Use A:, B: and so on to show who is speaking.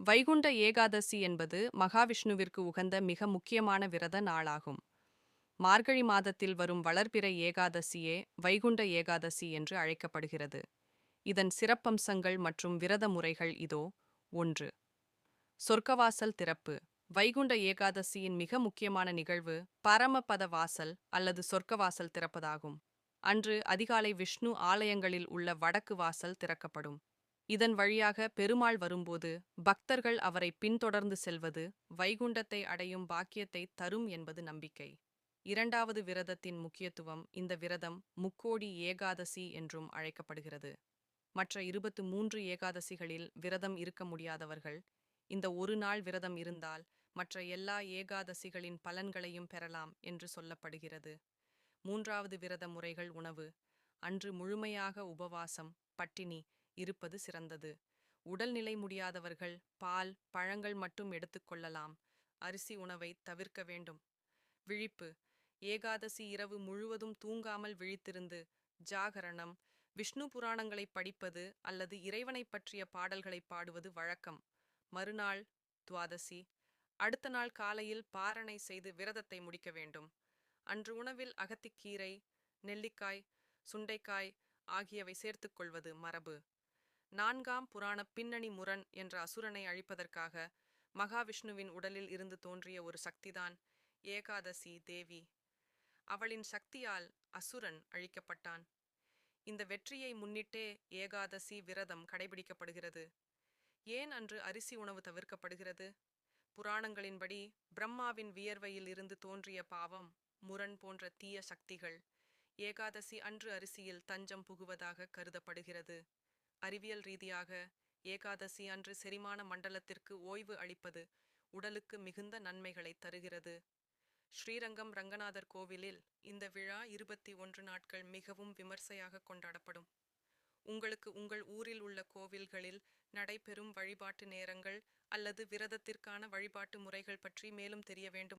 A: வைகுண்ட ஏகாதசி என்பது மகாவிஷ்ணுவிற்கு உகந்த மிக முக்கியமான விரத நாளாகும். மார்கழி மாதத்தில் வரும் வளர்பிறை ஏகாதசியே வைகுண்ட ஏகாதசி என்று அழைக்கப்படுகிறது. இதன் சிறப்பம்சங்கள் மற்றும் விரத முறைகள் இதோ. 1. சொர்க்கவாசல் திறப்பு. வைகுண்ட ஏகாதசியின் மிக முக்கியமான நிகழ்வு பரமபத வாசல் அல்லது சொர்க்கவாசல் திறப்பதாகும். அன்று அதிகாலை விஷ்ணு ஆலயங்களில் உள்ள வடக்கு வாசல் திறக்கப்படும். இதன் வழியாக பெருமாள் வரும்போது பக்தர்கள் அவரை பின்தொடர்ந்து செல்வது வைகுண்டத்தை அடையும் பாக்கியத்தை தரும் என்பது நம்பிக்கை. 2வது விரதத்தின் முக்கியத்துவம். இந்த விரதம் முக்கோடி ஏகாதசி என்றும் அழைக்கப்படுகிறது. மற்ற 23 ஏகாதசிகளில் விரதம் இருக்க முடியாதவர்கள் இந்த ஒரு நாள் விரதம் இருந்தால் மற்ற எல்லா ஏகாதசிகளின் பலன்களையும் பெறலாம் என்று சொல்லப்படுகிறது. 3வது விரத முறைகள். உணவு. அன்று முழுமையாக உபவாசம் பட்டினி இருப்பது சிறந்தது. உடல்நிலை முடியாதவர்கள் பால் பழங்கள் மட்டும் எடுத்துக்கொள்ளலாம். அரிசி உணவை தவிர்க்க வேண்டும். விழிப்பு. ஏகாதசி இரவு முழுவதும் தூங்காமல் விழித்திருந்து ஜாகரணம், விஷ்ணு புராணங்களை படிப்பது அல்லது இறைவனை பற்றிய பாடல்களை பாடுவது வழக்கம். மறுநாள் துவாதசி. அடுத்த நாள் காலையில் பாரணை செய்து விரதத்தை முடிக்க வேண்டும். அன்று உணவில் அகத்திக்கீரை, நெல்லிக்காய், சுண்டைக்காய் ஆகியவை சேர்த்துக்கொள்வது மரபு. 4ஆம் புராண பின்னணி முரண் என்ற அசுரனை அழிப்பதற்காக மகாவிஷ்ணுவின் உடலில் இருந்து தோன்றிய ஒரு சக்திதான் ஏகாதசி தேவி. அவளின் சக்தியால் அசுரன் அழிக்கப்பட்டான். இந்த வெற்றியை முன்னிட்டே ஏகாதசி விரதம் கடைபிடிக்கப்படுகிறது. ஏன் அன்று அரிசி உணவு தவிர்க்கப்படுகிறது? புராணங்களின்படி பிரம்மாவின் வியர்வையில் இருந்து தோன்றிய பாவம், முரண் போன்ற தீய சக்திகள் ஏகாதசி அன்று அரிசியில் தஞ்சம் புகுவதாக கருதப்படுகிறது. அறிவியல் ரீதியாக ஏகாதசி அன்று செரிமான மண்டலத்திற்கு ஓய்வு அளிப்பது உடலுக்கு மிகுந்த நன்மைகளை தருகிறது. ஸ்ரீரங்கம் ரங்கநாதர் கோவிலில் இந்த விழா 21 நாட்கள் மிகவும் விமர்சையாக கொண்டாடப்படும். உங்களுக்கு உங்கள் ஊரில் உள்ள கோவில்களில் நடைபெறும் வழிபாட்டு நேரங்கள் அல்லது விரதத்திற்கான வழிபாட்டு முறைகள் பற்றி மேலும் தெரிய வேண்டும்.